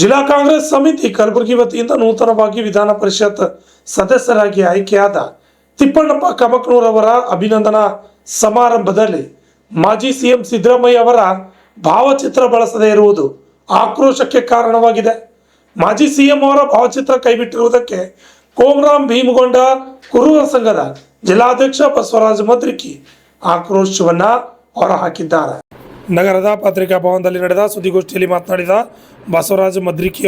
ಜಿಲ್ಲಾ ಕಾಂಗ್ರೆಸ್ ಸಮಿತಿ ಕಲಬುರಗಿ ವತಿಯಿಂದ ನೂತನವಾಗಿ ವಿಧಾನ ಪರಿಷತ್ ಸದಸ್ಯರಾಗಿ ಆಯ್ಕೆಯಾದ ತಿಪ್ಪಣ್ಣಪ್ಪ ಕಮಕನೂರ್ ಅವರ ಅಭಿನಂದನಾ ಸಮಾರಂಭದಲ್ಲಿ ಮಾಜಿ ಸಿಎಂ ಸಿದ್ದರಾಮಯ್ಯ ಅವರ ಭಾವಚಿತ್ರ ಬಳಸದೇ ಇರುವುದು ಆಕ್ರೋಶಕ್ಕೆ ಕಾರಣವಾಗಿದೆ. ಮಾಜಿ ಸಿಎಂ ಅವರ ಭಾವಚಿತ್ರ ಕೈಬಿಟ್ಟಿರುವುದಕ್ಕೆ ಕೋಮರಾಮ್ ಭೀಮಗೊಂಡ ಕುರುಬ ಸಂಘದ ಜಿಲ್ಲಾಧ್ಯಕ್ಷ ಬಸವರಾಜ ಮದ್ರಿಕಿ ಆಕ್ರೋಶವನ್ನ ಹೊರಹಾಕಿದ್ದಾರೆ. ನಗರದ ಪತ್ರಿಕಾ ಭವನದಲ್ಲಿ ನಡೆದ ಸುದ್ದಿಗೋಷ್ಠಿಯಲ್ಲಿ ಮಾತನಾಡಿದ ಬಸವರಾಜ ಮದ್ರಿಕಿ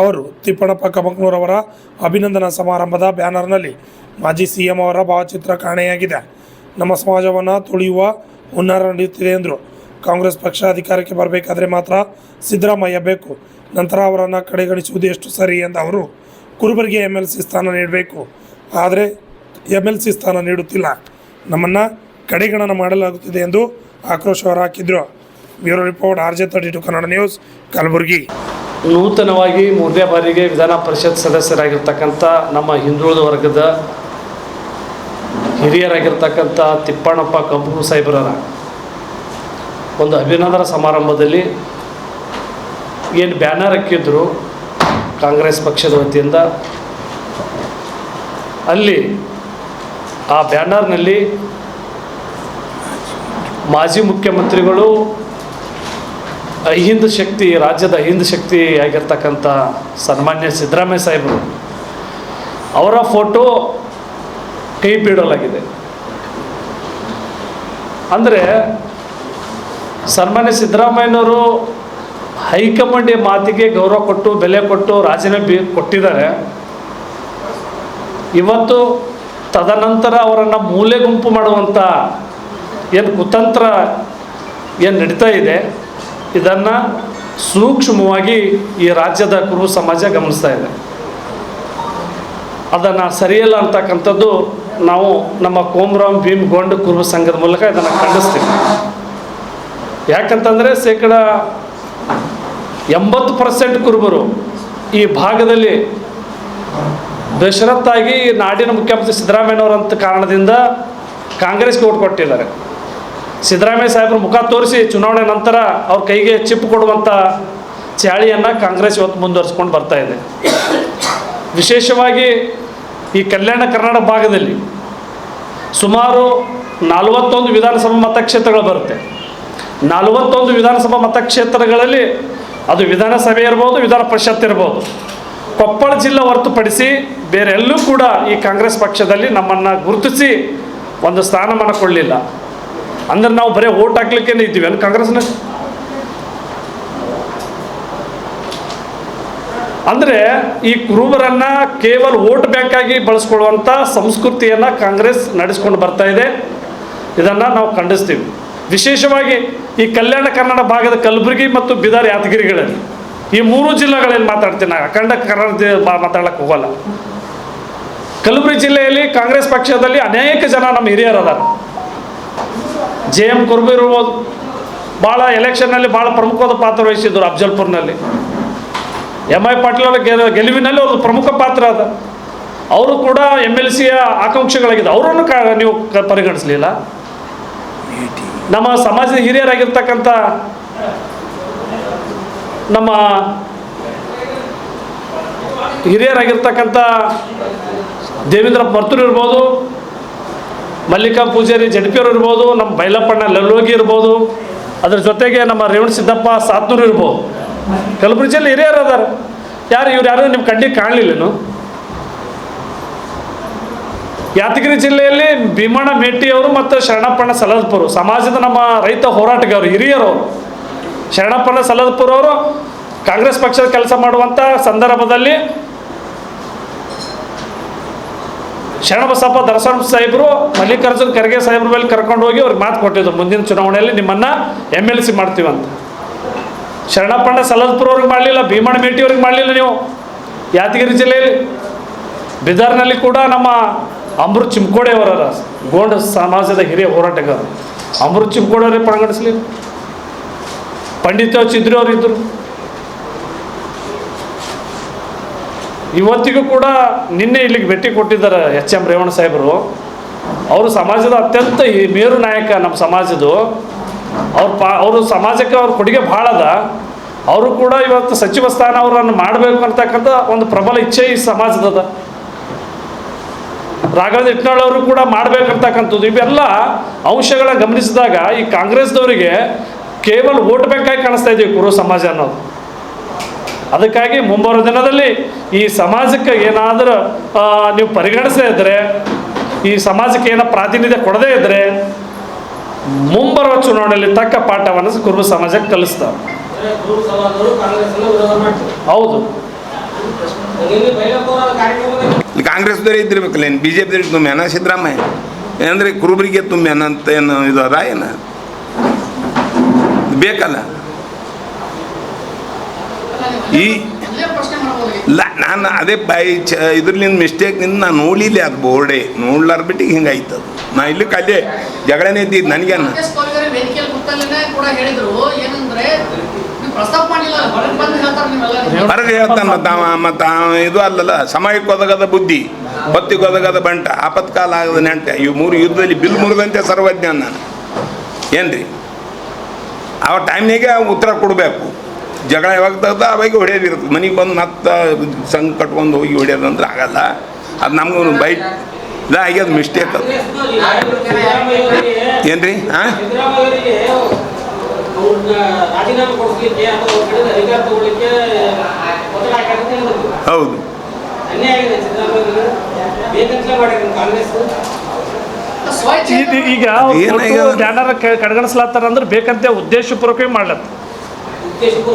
ಅವರು ತಿಪ್ಪಣ್ಣಪ್ಪ ಕಮಕನೂರ್ ಅವರ ಅಭಿನಂದನಾ ಸಮಾರಂಭದ ಬ್ಯಾನರ್ನಲ್ಲಿ ಮಾಜಿ ಸಿಎಂ ಅವರ ಭಾವಚಿತ್ರ ಕಾಣೆಯಾಗಿದೆ. ನಮ್ಮ ಸಮಾಜವನ್ನು ತುಳಿಯುವ ಹುನ್ನಾರ ನಡೆಯುತ್ತಿದೆ ಎಂದರು. ಕಾಂಗ್ರೆಸ್ ಪಕ್ಷ ಅಧಿಕಾರಕ್ಕೆ ಬರಬೇಕಾದ್ರೆ ಮಾತ್ರ ಸಿದ್ದರಾಮಯ್ಯ ಬೇಕು, ನಂತರ ಅವರನ್ನು ಕಡೆಗಣಿಸುವುದು ಎಷ್ಟು ಸರಿ ಎಂದ ಅವರು ಕುರುಬರಿಗೆ MLC ಸ್ಥಾನ ನೀಡಬೇಕು, ಆದರೆ MLC ಸ್ಥಾನ ನೀಡುತ್ತಿಲ್ಲ, ನಮ್ಮನ್ನು ಕಡೆಗಣನ ಮಾಡಲಾಗುತ್ತಿದೆ ಎಂದು ಆಕ್ರೋಶ ಹೊರಹಾಕಿದ್ರು. Bureau report RJ32 Kannada news Kalaburagi. ನೂತನವಾಗಿ ಮೂರನೇ ಬಾರಿಗೆ ವಿಧಾನ ಪರಿಷತ್ ಸದಸ್ಯರಾಗಿರ್ತಕ್ಕಂಥ ನಮ್ಮ ಹಿಂದುಳಿದ ವರ್ಗದ ಹಿರಿಯರಾಗಿರ್ತಕ್ಕಂಥ ತಿಪ್ಪಣ್ಣಪ್ಪ ಕಮಕನೂರ್ ಸಾಹೇಬರ ಒಂದು ಅಭಿನಂದನಾ ಸಮಾರಂಭದಲ್ಲಿ ಏನು ಬ್ಯಾನರ್ ಹಾಕಿದ್ರು ಕಾಂಗ್ರೆಸ್ ಪಕ್ಷದ ವತಿಯಿಂದ, ಅಲ್ಲಿ ಆ ಬ್ಯಾನರ್ನಲ್ಲಿ ಮಾಜಿ ಮುಖ್ಯಮಂತ್ರಿಗಳು ಅಹಿಂದ ಶಕ್ತಿ, ರಾಜ್ಯದ ಅಹಿಂದ ಶಕ್ತಿ ಆಗಿರ್ತಕ್ಕಂಥ ಸನ್ಮಾನ್ಯ ಸಿದ್ದರಾಮಯ್ಯ ಸಾಹೇಬರು ಅವರ ಫೋಟೋ ಕೈ ಬಿಡಲಾಗಿದೆ. ಅಂದರೆ ಸನ್ಮಾನ್ಯ ಸಿದ್ದರಾಮಯ್ಯನವರು ಹೈಕಮಾಂಡ್ ಮಾತಿಗೆ ಗೌರವ ಕೊಟ್ಟು ಬೆಲೆ ಕೊಟ್ಟು ರಾಜೀನಾಮೆ ಕೊಟ್ಟಿದ್ದಾರೆ. ಇವತ್ತು ತದನಂತರ ಅವರನ್ನು ಮೂಲೆ ಗುಂಪು ಮಾಡುವಂಥ ಏನು ಕುತಂತ್ರ ಏನು ನಡೀತಾ ಇದೆ, ಇದನ್ನು ಸೂಕ್ಷ್ಮವಾಗಿ ಈ ರಾಜ್ಯದ ಕುರುಬ ಸಮಾಜ ಗಮನಿಸ್ತಾ ಇದೆ. ಅದನ್ನು ಸರಿಯಲ್ಲ ಅಂತಕ್ಕಂಥದ್ದು ನಾವು ನಮ್ಮ ಕೋಮರಾಮ್ ಭೀಮಗೊಂಡ ಕುರುಬ ಸಂಘದ ಮೂಲಕ ಇದನ್ನು ಖಂಡಿಸ್ತೀವಿ. ಯಾಕಂತಂದರೆ 80% ಕುರುಬರು ಈ ಭಾಗದಲ್ಲಿ ದಶರಥಾಗಿ ನಾಡಿನ ಮುಖ್ಯಮಂತ್ರಿ ಸಿದ್ದರಾಮಯ್ಯನವರಂಥ ಕಾರಣದಿಂದ ಕಾಂಗ್ರೆಸ್ಗೆ ಓಟ್ ಕೊಟ್ಟಿದ್ದಾರೆ. ಸಿದ್ದರಾಮಯ್ಯ ಸಾಹೇಬರು ಮುಖ ತೋರಿಸಿ ಚುನಾವಣೆ ನಂತರ ಅವ್ರ ಕೈಗೆ ಚಿಪ್ ಕೊಡುವಂಥ ಚಾಳಿಯನ್ನು ಕಾಂಗ್ರೆಸ್ ಇವತ್ತು ಮುಂದುವರಿಸ್ಕೊಂಡು ಬರ್ತಾ ಇದೆ. ವಿಶೇಷವಾಗಿ ಈ ಕಲ್ಯಾಣ ಕರ್ನಾಟಕ ಭಾಗದಲ್ಲಿ ಸುಮಾರು 41 ವಿಧಾನಸಭಾ ಮತಕ್ಷೇತ್ರಗಳು ಬರುತ್ತೆ. 41 ವಿಧಾನಸಭಾ ಮತಕ್ಷೇತ್ರಗಳಲ್ಲಿ ಅದು ವಿಧಾನಸಭೆ ಇರ್ಬೋದು, ವಿಧಾನ ಪರಿಷತ್ ಇರ್ಬೋದು, ಕೊಪ್ಪಳ ಜಿಲ್ಲೆ ಹೊರತುಪಡಿಸಿ ಬೇರೆ ಎಲ್ಲೂ ಕೂಡ ಈ ಕಾಂಗ್ರೆಸ್ ಪಕ್ಷದಲ್ಲಿ ನಮ್ಮನ್ನು ಗುರುತಿಸಿ ಒಂದು ಸ್ಥಾನಮಾನ ಕೊಡಲಿಲ್ಲ. ಅಂದ್ರೆ ನಾವು ಬರೀ ಓಟ್ ಹಾಕ್ಲಿಕ್ಕೆ ಇದ್ದೀವಿ ಅಂದ್ರೆ ಕಾಂಗ್ರೆಸ್ನ, ಅಂದರೆ ಈ ಕುರುಬರನ್ನು ಕೇವಲ ವೋಟ್ ಬ್ಯಾಂಕಾಗಿ ಬಳಸ್ಕೊಳ್ಳುವಂಥ ಸಂಸ್ಕೃತಿಯನ್ನು ಕಾಂಗ್ರೆಸ್ ನಡೆಸ್ಕೊಂಡು ಬರ್ತಾ ಇದೆ. ಇದನ್ನು ನಾವು ಖಂಡಿಸ್ತೀವಿ. ವಿಶೇಷವಾಗಿ ಈ ಕಲ್ಯಾಣ ಕನ್ನಡ ಭಾಗದ ಕಲಬುರಗಿ ಮತ್ತು ಬೀದರ್ ಯಾದಗಿರಿಗಳಲ್ಲಿ ಈ 3 ಜಿಲ್ಲೆಗಳಲ್ಲಿ ಮಾತಾಡ್ತೀನಿ. ನಾನು ಅಖಂಡ ಕನ್ನಡ ಮಾತಾಡಕ್ಕೆ ಹೋಗಲ್ಲ. ಕಲಬುರಗಿ ಜಿಲ್ಲೆಯಲ್ಲಿ ಕಾಂಗ್ರೆಸ್ ಪಕ್ಷದಲ್ಲಿ ಅನೇಕ ಜನ ನಮ್ಮ ಹಿರಿಯರದಾರ. JM ಕುರುಬ ಇರ್ಬೋದು, ಭಾಳ ಎಲೆಕ್ಷನ್ನಲ್ಲಿ ಭಾಳ ಪ್ರಮುಖವಾದ ಪಾತ್ರ ವಹಿಸಿದ್ರು. ಅಫ್ಜಲ್ಪುರ್ನಲ್ಲಿ MI ಪಾಟೀಲ್ ಅವರ ಗೆಲುವಿನಲ್ಲಿ ಅವ್ರದ್ದು ಪ್ರಮುಖ ಪಾತ್ರ ಅದ. ಅವರು ಕೂಡ MLCಯ ಆಕಾಂಕ್ಷಿಗಳಾಗಿದ್ದು, ಅವರನ್ನು ನೀವು ಪರಿಗಣಿಸಲಿಲ್ಲ. ನಮ್ಮ ಸಮಾಜದ ಹಿರಿಯರಾಗಿರ್ತಕ್ಕಂಥ ದೇವೇಂದ್ರ ಮರ್ತೂರ್ ಇರ್ಬೋದು, ಮಲ್ಲಿಕಾ ಪೂಜಾರಿ ಜಡ್ಪಿಯವರು ಇರ್ಬೋದು, ನಮ್ಮ ಬೈಲಪ್ಪಣ್ಣ ಲಲ್ಲೋಗಿ ಇರ್ಬೋದು, ಅದ್ರ ಜೊತೆಗೆ ನಮ್ಮ ರೇವಣ ಸಿದ್ದಪ್ಪ ಸಾತ್ನೂರು ಇರ್ಬೋದು. ಕಲಬುರಗಿ ಜಿಲ್ಲೆ ಹಿರಿಯರು ಅದಾರ. ಇವ್ರು ಯಾರು ನಿಮ್ಮ ಕಣ್ಣಿಗೆ ಕಾಣಲಿಲ್ಲನು? ಯಾದಗಿರಿ ಜಿಲ್ಲೆಯಲ್ಲಿ ಭೀಮಣ್ಣ ಮೇಟಿಯವರು ಮತ್ತು ಶರಣಪ್ಪಣ್ಣ ಸಲದಪುರ ಸಮಾಜದ ನಮ್ಮ ರೈತ ಹೋರಾಟಗಾರರು ಹಿರಿಯರವರು. ಶರಣಪ್ಪಣ್ಣ ಸಲದಪುರ ಅವರು ಕಾಂಗ್ರೆಸ್ ಪಕ್ಷದ ಕೆಲಸ ಮಾಡುವಂಥ ಸಂದರ್ಭದಲ್ಲಿ ಶರಣಬಸಪ್ಪ ದರ್ಶನ ಸಾಹೇಬರು ಮಲ್ಲಿಕಾರ್ಜುನ್ ಖರ್ಗೆ ಸಾಹೇಬ್ರ ಮೇಲೆ ಕರ್ಕೊಂಡು ಹೋಗಿ ಅವ್ರಿಗೆ ಮಾತು ಕೊಟ್ಟಿದ್ರು, ಮುಂದಿನ ಚುನಾವಣೆಯಲ್ಲಿ ನಿಮ್ಮನ್ನು MLC ಮಾಡ್ತೀವಂತ. ಶರಣಪ್ಪಣ್ಣ ಸಲದಪುರ ಅವ್ರಿಗೆ ಮಾಡಲಿಲ್ಲ, ಭೀಮಣ್ಣ ಮೇಟಿ ಅವ್ರಿಗೆ ಮಾಡಲಿಲ್ಲ ನೀವು. ಯಾದಗಿರಿ ಜಿಲ್ಲೆಯಲ್ಲಿ ಬೀದರ್ನಲ್ಲಿ ಕೂಡ ನಮ್ಮ ಅಮೃತ್ ಚಿಮ್ಕೋಡೆ ಅವರ ಗೋಂಡ ಸಮಾಜದ ಹಿರಿಯ ಹೋರಾಟಗಾರ ಅಮೃತ್ ಚಿಮ್ಕೋಡೆ ಅವರೇ ಪರಿಗಣಿಸಲಿಲ್ಲ. ಪಂಡಿತ ಚಿದ್ರಿ ಅವರು ಇದ್ದರು. ಇವತ್ತಿಗೂ ಕೂಡ ನಿನ್ನೆ ಇಲ್ಲಿಗೆ ಭೇಟಿ ಕೊಟ್ಟಿದ್ದಾರೆ HM ರೇವಣ್ಣ ಸಾಹೇಬರು. ಅವರು ಸಮಾಜದ ಅತ್ಯಂತ ಮೇರು ನಾಯಕ ನಮ್ಮ ಸಮಾಜದ್ದು. ಅವರು ಸಮಾಜಕ್ಕೆ ಅವ್ರ ಕೊಡುಗೆ ಭಾಳ ಅದ. ಅವರು ಕೂಡ ಇವತ್ತು ಸಚಿವ ಸ್ಥಾನ ಅವರನ್ನು ಮಾಡಬೇಕು ಅಂತಕ್ಕಂಥ ಒಂದು ಪ್ರಬಲ ಇಚ್ಛೆ ಈ ಸಮಾಜದ. ರಾಘವೇಂದ್ರ ಹಿಟ್ನಾಳ್ ಅವರು ಕೂಡ ಮಾಡಬೇಕಂತಕ್ಕಂಥದ್ದು. ಇವೆಲ್ಲ ಅಂಶಗಳನ್ನ ಗಮನಿಸಿದಾಗ ಈ ಕಾಂಗ್ರೆಸ್ದವರಿಗೆ ಕೇವಲ ವೋಟ್ ಬ್ಯಾಂಕ್ ಆಗಿ ಕಾಣಿಸ್ತಾ ಇದೆ ಕುರುಬ ಸಮಾಜ ಅನ್ನೋದು. ಅದಕ್ಕಾಗಿ ಮುಂಬರುವ ದಿನದಲ್ಲಿ ಈ ಸಮಾಜಕ್ಕೆ ಏನಾದರೂ ನೀವು ಪರಿಗಣಿಸದೇ ಇದ್ದರೆ, ಈ ಸಮಾಜಕ್ಕೆ ಏನೋ ಪ್ರಾತಿನಿಧ್ಯ ಕೊಡದೇ ಇದ್ದರೆ, ಮುಂಬರುವ ಚುನಾವಣೆಯಲ್ಲಿ ತಕ್ಕ ಪಾಠವನ್ನು ಕುರುಬ ಸಮಾಜಕ್ಕೆ ಕಲಿಸ್ತಾರೆ. ಹೌದು, ಕಾಂಗ್ರೆಸ್ದವರೇ ಇದ್ದಿರ್ಬೇಕಲ್ಲ, ಏನು ಬಿ ಜೆ ಪಿದವ್ರಿಗೆ ತುಂಬ್ಯಾನ ಸಿದ್ದರಾಮಯ್ಯ ಅಂದರೆ ಕುರುಬರಿಗೆ ತುಂಬ್ಯಾನ ಅಂತ ಏನು ಇದು ಅದ ಏನು ಬೇಕಲ್ಲ. ಈ ಇಲ್ಲ, ನಾನು ಅದೇ ಇದ್ರಲಿಂದ ಮಿಸ್ಟೇಕ್ನಿಂದ ನಾನು ನೋಡಲಿಲ್ಲ ಅದು ಬೋರ್ಡೇ ನೋಡ್ಲಾರ ಬಿಟ್ಟಿಗೆ ಹಿಂಗಾಯ್ತು ಅದು. ನಾ ಇಲ್ಲಿ ಕಲ್ಲೆ ಜಗಳನೇ ಇದ್ದಿದ್ದು ನನಗೇನು ಹೊರಗೆ ಹೇಳ್ತಾನೆ ಮತ್ತು ಇದು ಅಲ್ಲಲ್ಲ, ಸಮಯಕ್ಕೆ ಒದಗದ ಬುದ್ಧಿ ಹೊತ್ತಿಗೆ ಒದಗದ ಬಂಟ ಆಪತ್ಕಾಲ ಆಗದ ನೆಂಟ ಇವು ಮೂರು ಯುದ್ಧದಲ್ಲಿ ಬಿಲ್ ಮುರಿದಂತೆ ಸರ್ವಜ್ಞ ನಾನು ಏನು ರೀ. ಆ ಟೈಮ್ನಾಗೆ ಉತ್ತರ ಕೊಡಬೇಕು. ಜಗಳ ಯಾವಾಗ ತೆಗ್ದ ಅವಾಗ ಹೊಡೆಯೋದಿರುತ್ತೆ. ಮನೆಗೆ ಬಂದು ಮತ್ತೆ ಸಂಘ ಕಟ್ಕೊಂಡು ಹೋಗಿ ಹೊಡೆಯೋದಂದ್ರೆ ಆಗಲ್ಲ. ಅದು ನಮಗೂ ಬೈಟ್ ಇದಾಗ್ಯದ ಮಿಸ್ಟೇಕ್ ಅದು. ಏನು ರೀ? ಹಾಂ, ಹೌದು. ಈಗ ಬ್ಯಾನರ್ ಕಡೆಗಣಿಸ್ಲಾತಾರ ಅಂದ್ರೆ ಬೇಕಂತೆ ಉದ್ದೇಶಪೂರ್ವಕವಾಗಿ ಮಾಡ್ಲತ್ತ.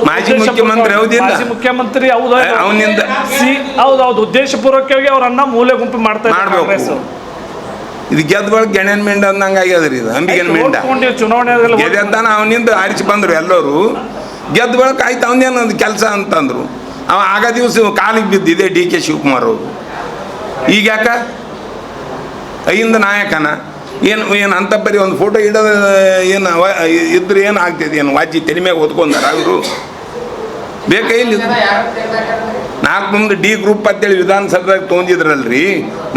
ಮಾಜಿ ಮುಖ್ಯಮಂತ್ರಿ ಹೌದಿಲ್ಲ, ಮಾಜಿ ಮುಖ್ಯಮಂತ್ರಿ ಹೌದು, ಅವನಿಂದ ಹೌದೌದು ಉದ್ದೇಶಪೂರ್ವಕವಾಗಿ ಅವರನ್ನ ಮೂಲೆ ಗುಂಪು ಮಾಡ್ತಾ ಇದ್ದಾರೆ. ಇದು ಗೆದ್ದ ಬಳಕ ಗೆಣೆನ್ ಮೆಂಡ ಅಂದಂಗೆ ಆಗ್ಯದ್ರಿ. ಇದು ಅಂಬಿಗೆನ್ ಮೆಂಡ ಚುನಾವಣೆ ಗೆದ್ದಾನ ಅವನಿಂದ ಆರಿಸಿ ಬಂದರು ಎಲ್ಲರೂ. ಗೆದ್ದ ಬಳಕ ಆಯ್ತು ಅವನೇನು ಕೆಲಸ ಅಂತಂದ್ರು. ಅವ ಆಗ ದಿವಸ ಕಾಲಿಗೆ ಬಿದ್ದಿದೆ ಡಿ ಕೆ ಶಿವಕುಮಾರ್ ಅವರು. ಈಗ ಯಾಕ ಐಂದ ನಾಯಕನ ಏನು ಅಂತ ಬರೀ ಒಂದು ಫೋಟೋ ಇಡೋದು ಏನು ಇದ್ರೆ ಏನು ಆಗ್ತಿದೆ, ಏನು ವಾಚಿ ತಲೆ ಮ್ಯಾಗ ಓದ್ಕೊಂಡಾರ ಅವರು ಬೇಕೇ ಇಲ್ಲ. 400 ಡಿ ಗ್ರೂಪ್ ಅಂತೇಳಿ ವಿಧಾನಸಭೆದಾಗ ತೊಗೊಂಡಿದ್ರಲ್ರಿ,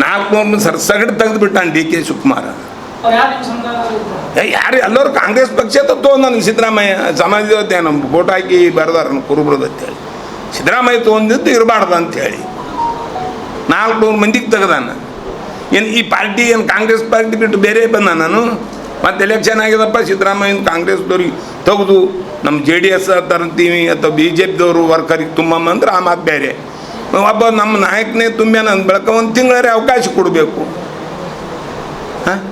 400 ಸಗಡು ತೆಗೆದು ಬಿಟ್ಟಾನ ಡಿ ಕೆ ಶಿವಕುಮಾರ್. ಯಾರು ಎಲ್ಲರೂ ಕಾಂಗ್ರೆಸ್ ಪಕ್ಷ ತೊಗೊಂಡು ಸಿದ್ದರಾಮಯ್ಯ ಸಮಾಜದ ನಮ್ಮ ಫೋಟೋ ಹಾಕಿ ಬರೆದಾರ ಕುರುಬ್ರದ್ದು ಅಂತೇಳಿ. ಸಿದ್ದರಾಮಯ್ಯ ತೊಗೊಂಡಿದ್ದು ಇರಬಾರ್ದು ಅಂಥೇಳಿ 400 ಮಂದಿಗೆ ತೆಗೆದಾನ. ಏನು ಈ ಪಾರ್ಟಿ ಏನು ಕಾಂಗ್ರೆಸ್ ಪಾರ್ಟಿ ಬಿಟ್ಟು ಬೇರೆ ಬಂದ ನಾನು ಮತ್ತು ಎಲೆಕ್ಷನ್ ಆಗ್ಯದಪ್ಪ ಸಿದ್ದರಾಮಯ್ಯ ಕಾಂಗ್ರೆಸ್ದವ್ರಿಗೆ ತೆಗೆದು ನಮ್ಮ JDS ತರ್ತೀವಿ ಅಥವಾ BJPದವರು ವರ್ಕರಿಗೆ ತುಂಬಮ್ಮ ಅಂದ್ರೆ ಆ ಮಾತು ಬೇರೆ. ಒಬ್ಬ ನಮ್ಮ ನಾಯಕನೇ ತುಂಬ್ಯಾನ ಅಂದ ಬಳಕ ಒಂದು ತಿಂಗಳೇ ಅವಕಾಶ ಕೊಡಬೇಕು. ಹಾಂ.